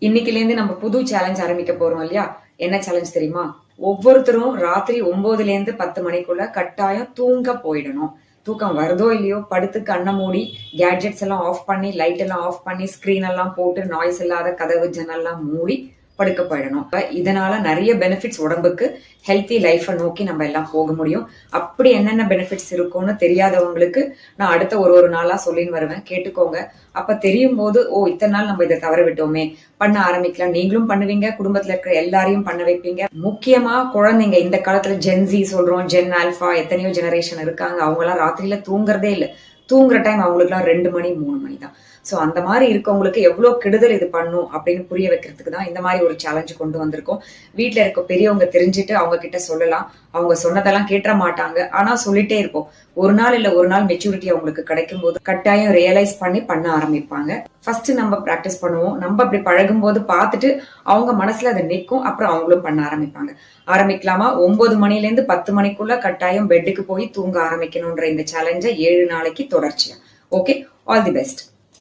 இன்னைக்குலேருந்து நம்ம புது சேலஞ்ச் ஆரம்பிக்க போறோம் இல்லையா? என்ன சேலஞ்ச் தெரியுமா? ஒவ்வொருத்தரும் ராத்திரி 9லேருந்து 10 மணிக்குள்ள கட்டாயம் தூங்க போயிடணும். தூக்கம் வருதோ இல்லையோ படுத்து கண்ண மூடி கேட்ஜெட்ஸ் எல்லாம் ஆஃப் பண்ணி லைட் எல்லாம் ஆஃப் பண்ணி ஸ்கிரீன் எல்லாம் போட்டு நாய்ஸ் இல்லாத கதவு ஜன்னல்லாம் மூடி படுக்க போயிடணும். இதனால நிறைய பெனிஃபிட்ஸ் உடம்புக்கு, ஹெல்த்தி லைஃபை நோக்கி நம்ம எல்லாம் போக முடியும். அப்படி என்னென்ன பெனிஃபிட்ஸ் இருக்கும்னு தெரியாதவங்களுக்கு நான் அடுத்த ஒரு நாளா சொல்லின்னு வருவேன், கேட்டுக்கோங்க. அப்ப தெரியும் போது இத்தனை நாள் நம்ம இதை தவற விட்டோமே, பண்ண ஆரம்பிக்கலாம். நீங்களும் பண்ணுவீங்க, குடும்பத்துல இருக்கிற எல்லாரையும் பண்ண வைப்பீங்க. முக்கியமா குழந்தைங்க, இந்த காலத்துல ஜென்சி சொல்றோம், ஜென் ஆல்பா, எத்தனையோ ஜெனரேஷன் இருக்காங்க. அவங்க எல்லாம் ராத்திரியில தூங்குறதே இல்லை. தூங்குற டைம் அவங்களுக்கு எல்லாம் 2 மணி 3 மணி தான். சோ அந்த மாதிரி இருக்கவங்களுக்கு எவ்வளவு கெடுதல் இது பண்ணும் அப்படின்னு புரிய வைக்கிறதுக்கு தான் இந்த மாதிரி ஒரு சேலஞ்ச் கொண்டு வந்திருக்கோம். வீட்டுல இருக்க பெரியவங்க தெரிஞ்சுட்டு அவங்க கிட்ட சொல்லலாம். அவங்க சொன்னதெல்லாம் கேட்ட மாட்டாங்க, ஆனா சொல்லிட்டே இருப்போம். ஒரு நாள் இல்ல ஒரு நாள் மெச்சூரிட்டி அவங்களுக்கு கிடைக்கும் போது கட்டாயம் ரியலைஸ் பண்ண ஆரம்பிப்பாங்க. ஃபர்ஸ்ட் நம்ம பிராக்டிஸ் பண்ணுவோம். நம்ம அப்படி பழகும் போது பார்த்துட்டு அவங்க மனசுல அதை நிற்கும். அப்புறம் அவங்களும் பண்ண ஆரம்பிப்பாங்க. ஆரம்பிக்கலாமா? 9 மணிலேருந்து 10 மணிக்குள்ள கட்டாயம் பெட்டுக்கு போய் தூங்க ஆரம்பிக்கணும்ன்ற இந்த சேலஞ்சை 7 நாளைக்கு தொடர்ச்சியா. Okay, all the best.